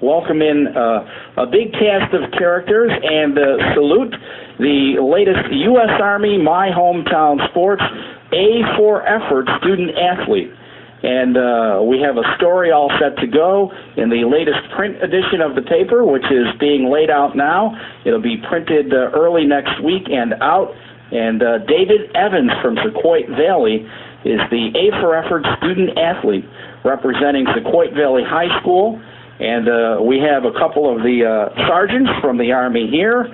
welcome in a big cast of characters and salute the latest U.S. Army My Hometown Sports A for Effort student athlete. And we have a story all set to go in the latest print edition of the paper, which is being laid out now. It'll be printed early next week and out. And David Evans from Sauquoit Valley is the A for Effort student athlete representing Sauquoit Valley High School. And we have a couple of the sergeants from the Army here.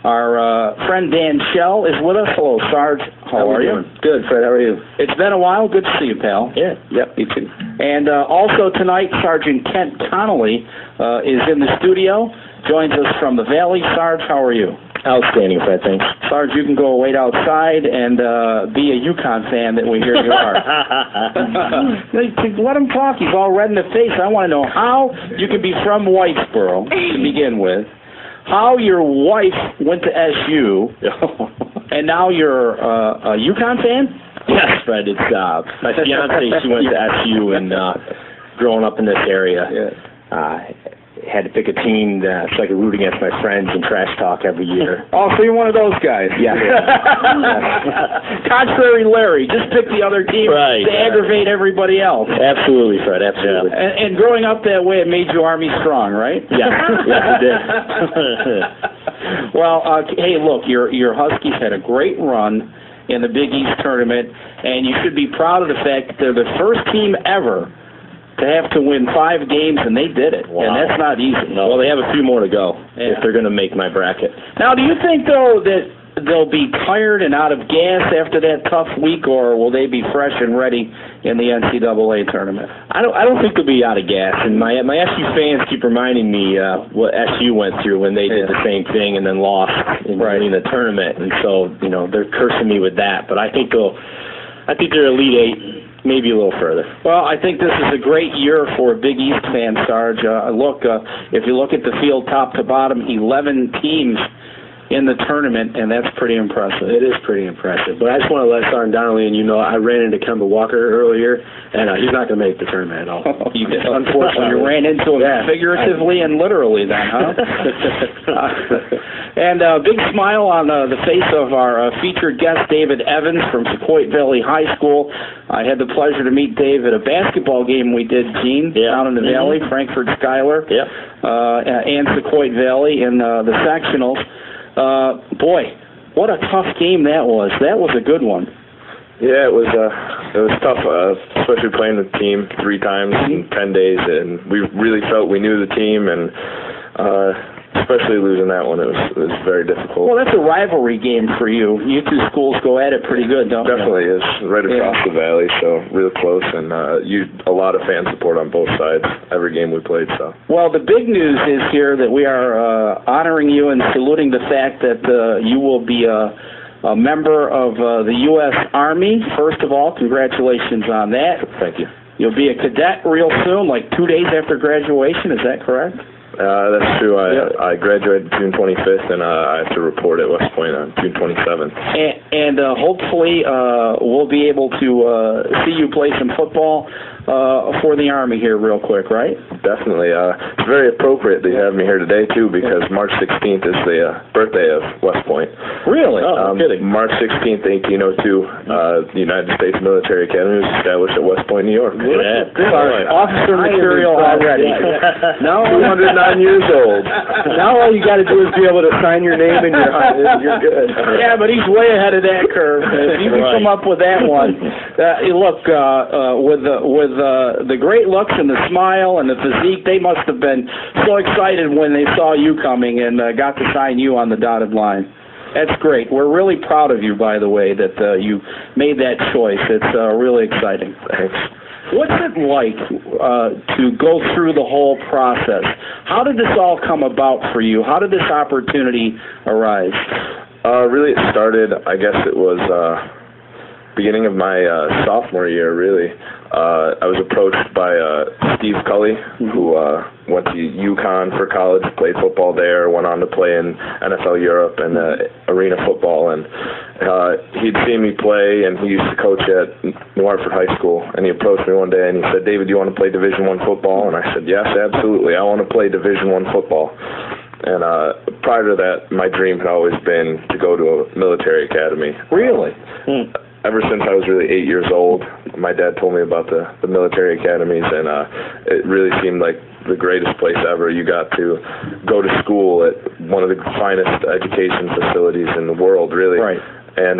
Our friend Dan Shell is with us. Hello, Sarge. How are you? Good, Fred. How are you? It's been a while. Good to see you, pal. Yeah. Yep, you too. And also tonight, Sergeant Kent Connolly is in the studio, joins us from the Valley. Sarge, how are you? Outstanding, Fred. Thanks. Sarge, you can go wait outside and be a UConn fan that we hear you are. Let him talk. He's all red in the face. I want to know how you can be from Whitesboro to begin with, how your wife went to SU, and now you're a UConn fan? Yes, Fred. It's my fiance. She went to SU, and growing up in this area, had to pick a team so I could root against my friends and trash talk every year. Oh, so you're one of those guys? Yeah. Contrary Larry, just pick the other team to aggravate everybody else. Absolutely, Fred. Absolutely. And growing up that way, it made you Army strong, right? Yeah. Yes, it did. Well, hey, look, your Huskies had a great run in the Big East tournament, and you should be proud of the fact that they're the first team ever to have to win 5 games, and they did it. Wow. And that's not easy. No. Well, they have a few more to go if they're going to make my bracket. Now, do you think, though, that they'll be tired and out of gas after that tough week, or will they be fresh and ready in the NCAA tournament? I don't think they'll be out of gas. And my SU fans keep reminding me what SU went through when they did the same thing and then lost in the tournament. And so, they're cursing me with that. But I think they're Elite 8. Maybe a little further. Well, I think this is a great year for Big East fans, Sarge. If you look at the field top to bottom, 11 teams in the tournament, and that's pretty impressive. It is pretty impressive. But I just want to let Sergeant Donley, and I ran into Kemba Walker earlier, and he's not going to make the tournament at all. Unfortunately, you ran into him figuratively and literally then, huh? And a big smile on the face of our featured guest, David Evans from Sauquoit Valley High School. I had the pleasure to meet Dave at a basketball game we did, Gene, down in the Valley, Frankfurt Schuyler, and Sauquoit Valley in the sectionals. Boy, what a tough game that was. That was a good one. Yeah, it was tough, especially playing the team 3 times in 10 days, and we really felt we knew the team, and especially losing that one, it was very difficult. Well, that's a rivalry game for you. You two schools go at it pretty good, don't you? Definitely is. Right across the valley, so real close, and a lot of fan support on both sides every game we played. So. Well, the big news is here that we are honoring you and saluting the fact that you will be a member of the U.S. Army. First of all, congratulations on that. Thank you. You'll be a cadet real soon, like 2 days after graduation. Is that correct? That's true. I graduated June 25th, and I have to report at West Point on June 27th. And hopefully we'll be able to see you play some football for the Army here real quick, right? Definitely. It's very appropriate that you have me here today, too, because March 16th is the birthday of West Point. Really? Oh, kidding. March 16th, 1802, the United States Military Academy was established at West Point, New York. Officer material already. Now 209 years old. Now all you got to do is be able to sign your name and you're good. Yeah, but he's way ahead of that curve. If you can come up with that one. Look, with the great looks and the smile and the physique, they must have been so excited when they saw you coming and got to sign you on the dotted line. That's great. We're really proud of you, by the way, that you made that choice. It's really exciting. Thanks. What's it like to go through the whole process? How did this all come about for you? How did this opportunity arise? Really, it started, I guess it was beginning of my sophomore year, really. I was approached by Steve Cully, who went to UConn for college, played football there, went on to play in NFL Europe and arena football, and he'd seen me play, and he used to coach at New Hartford High School, and he approached me one day and he said, "David, do you want to play Division I football?" And I said, "Yes, absolutely. I want to play Division I football." And prior to that, my dream had always been to go to a military academy. Really? Ever since I was really 8 years old, my dad told me about the military academies, and it really seemed like the greatest place ever. You got to go to school at one of the finest education facilities in the world, really. Right. And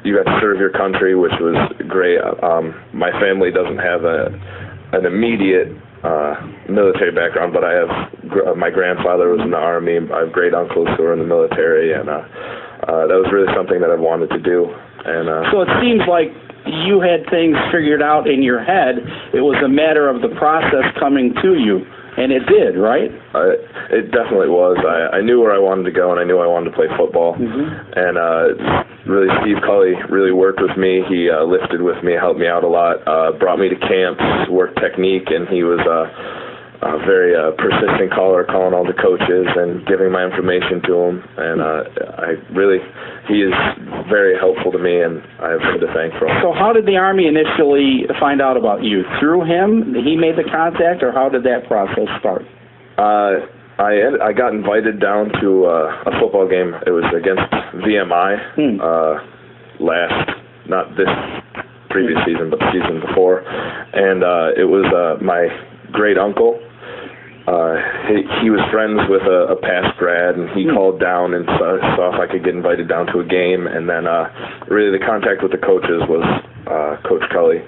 you got to serve your country, which was great. My family doesn't have an immediate military background, but I have my grandfather was in the Army. I have great uncles who are in the military, and that was really something that I wanted to do. And so it seems like you had things figured out in your head. It was a matter of the process coming to you, and it did, right? It definitely was. I knew where I wanted to go, and I knew I wanted to play football. And really, Steve Cully really worked with me. He lifted with me, helped me out a lot, brought me to camps, worked technique, and he was a very persistent caller, calling all the coaches and giving my information to him. And he is very helpful to me, and I have him to thank for it. So how did the Army initially find out about you? Through him? He made the contact, or how did that process start? I got invited down to a football game. It was against VMI not this previous season, but the season before. And it was my great uncle. He was friends with a past grad, and he called down and saw if I could get invited down to a game. And then really the contact with the coaches was Coach Cully,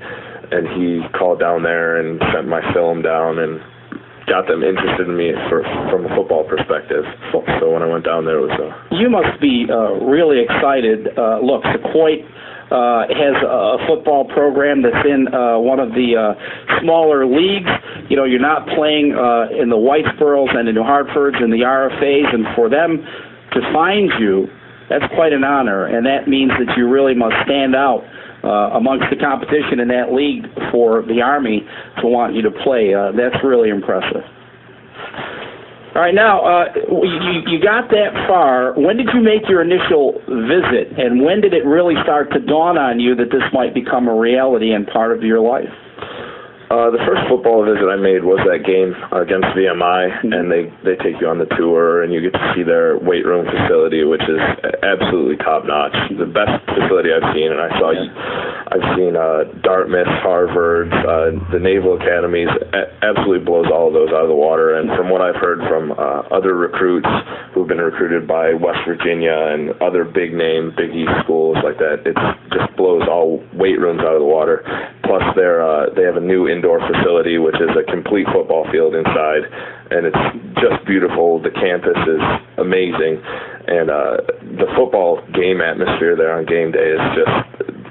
and he called down there and sent my film down and got them interested in me from a football perspective. So when I went down there, it was You must be really excited. Look, Sauquoit has a football program that's in one of the smaller leagues. You know, you're not playing in the Whitesboroughs and the New Hartfords and the RFAs, and for them to find you, that's quite an honor, and that means that you really must stand out amongst the competition in that league for the Army to want you to play. That's really impressive. All right, now, you got that far. When did you make your initial visit, and when did it really start to dawn on you that this might become a reality and part of your life? The first football visit I made was that game against VMI, and they take you on the tour, and you get to see their weight room facility, which is absolutely top-notch. The best facility I've seen, and I've seen Dartmouth, Harvard, the Naval Academies. Absolutely blows all of those out of the water, and from what I've heard from other recruits who've been recruited by West Virginia and other big-name Big East schools like that, it just blows all weight rooms out of the water. Plus, they have a new indoor facility, which is a complete football field inside, and it's just beautiful. The campus is amazing, and the football game atmosphere there on game day is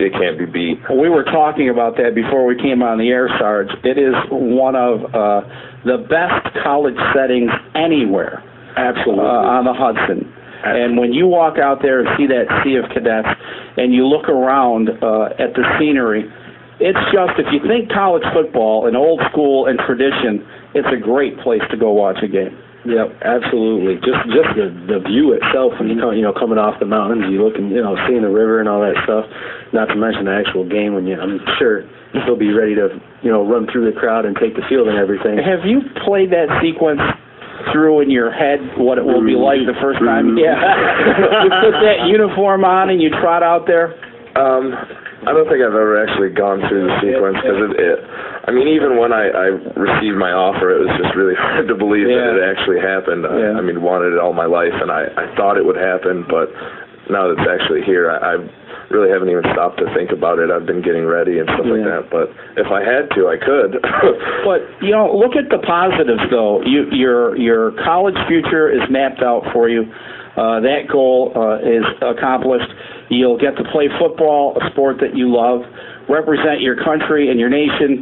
it can't be beat. We were talking about that before we came on the air, Sarge. It is one of the best college settings anywhere. Absolutely. On the Hudson. And when you walk out there and see that sea of cadets, and you look around at the scenery, it's just, if you think college football and old school and tradition, it's a great place to go watch a game. Yep, absolutely. Just the view itself, when you coming off the mountains, you look and seeing the river and all that stuff. Not to mention the actual game when I'm sure you'll be ready to run through the crowd and take the field and everything. Have you played that sequence through in your head what it will be like the first time? Yeah. You put that uniform on and you trot out there? I don't think I've ever actually gone through the sequence, because even when I received my offer, it was just really hard to believe that it actually happened. Wanted it all my life, and I thought it would happen, but now that it's actually here, I really haven't even stopped to think about it. I've been getting ready and stuff like that, but if I had to, I could. But, look at the positives, though. Your college future is mapped out for you. That goal is accomplished. You'll get to play football, a sport that you love, represent your country and your nation,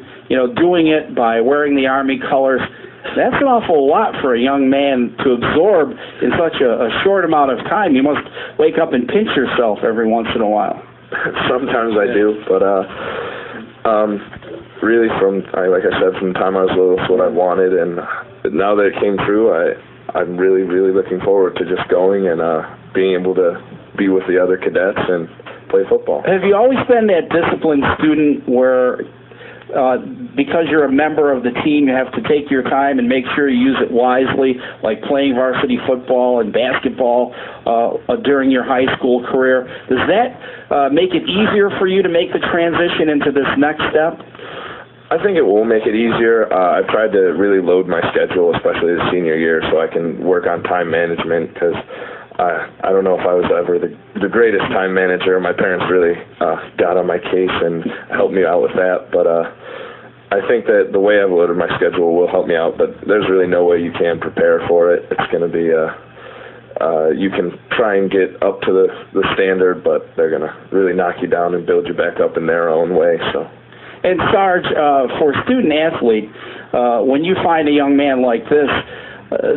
doing it by wearing the Army colors. That's an awful lot for a young man to absorb in such a short amount of time. You must wake up and pinch yourself every once in a while. Sometimes I do, but really like I said, from the time I was little, it's what I wanted, and now that it came true, I'm really, really looking forward to just going and being able to be with the other cadets and play football. Have you always been that disciplined student where because you're a member of the team, you have to take your time and make sure you use it wisely, like playing varsity football and basketball during your high school career? Does that make it easier for you to make the transition into this next step? I think it will make it easier. I've tried to really load my schedule, especially the senior year, so I can work on time management, because I don't know if I was ever the greatest time manager. My parents really got on my case and helped me out with that, but I think that the way I've loaded my schedule will help me out, but there's really no way you can prepare for it. It's going to be you can try and get up to the standard, but they're going to really knock you down and build you back up in their own way. So. And Sarge, for a student athlete, when you find a young man like this,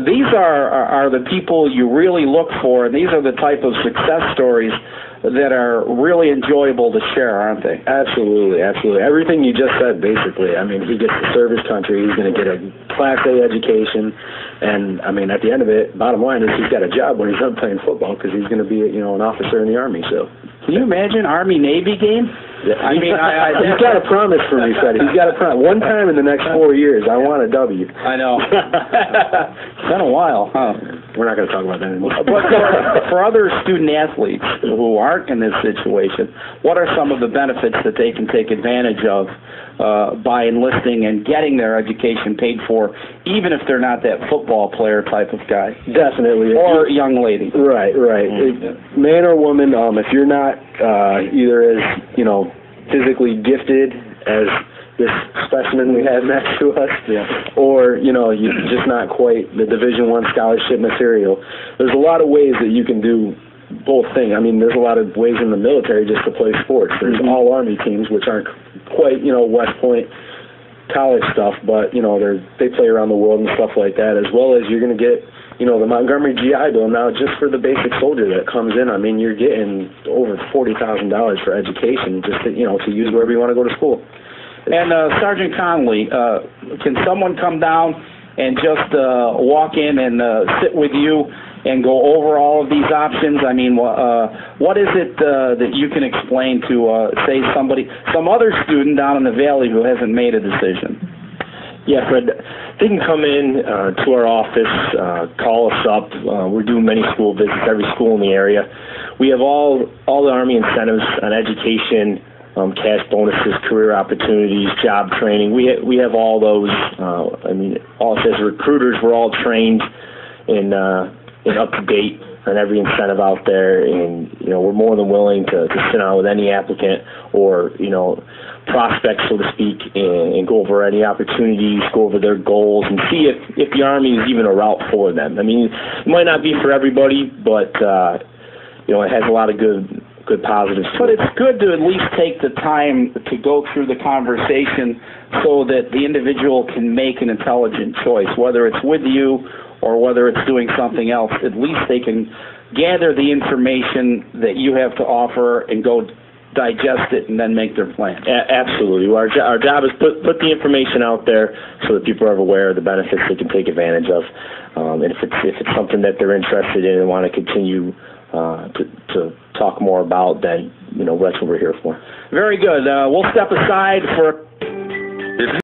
these are the people you really look for, and these are the type of success stories that are really enjoyable to share, aren't they? Absolutely, absolutely. Everything you just said, basically. I mean, he gets to serve his country. He's going to get a Class A education, and I mean, at the end of it, bottom line is he's got a job when he's done playing football, because he's going to be, an officer in the Army. So, can you imagine Army-Navy game? I mean, he's got a promise for me, Freddie. He's got a promise. One time in the next 4 years, I want a W. I know. It's been a while, huh? We're not going to talk about that anymore. But for other student athletes who aren't in this situation, what are some of the benefits that they can take advantage of by enlisting and getting their education paid for, even if they're not that football player type of guy? Definitely. Or young lady. Right, right. Mm-hmm. Man or woman, if you're not either as, physically gifted as this specimen we have next to us, or, you're just not quite the Division I scholarship material, there's a lot of ways that you can do both things. I mean, there's a lot of ways in the military just to play sports. There's all Army teams, which aren't quite, West Point college stuff, but, they play around the world and stuff like that, as well as you're going to get the Montgomery GI Bill now just for the basic soldier that comes in. I mean, you're getting over $40,000 for education just to, to use wherever you want to go to school. And Sergeant Conley, can someone come down and just walk in and sit with you and go over all of these options? I mean, what is it that you can explain to, say, some other student down in the Valley who hasn't made a decision? Yeah, Fred, they can come in to our office, call us up. We're doing many school visits, every school in the area. We have all the Army incentives on education, cash bonuses, career opportunities, job training. We have all those. All as recruiters, we're all trained and up to date on every incentive out there, and we're more than willing to sit down with any applicant or prospects, so to speak, and go over any opportunities, go over their goals, and see if the Army is even a route for them. I mean, it might not be for everybody, but it has a lot of good positives. But it's good to at least take the time to go through the conversation so that the individual can make an intelligent choice, whether it's with you or whether it's doing something else. At least they can gather the information that you have to offer and go digest it and then make their plan. Absolutely. Our job is put the information out there so that people are aware of the benefits they can take advantage of. And if it's something that they're interested in and want to continue to talk more about, then that's what we're here for. Very good. We'll step aside for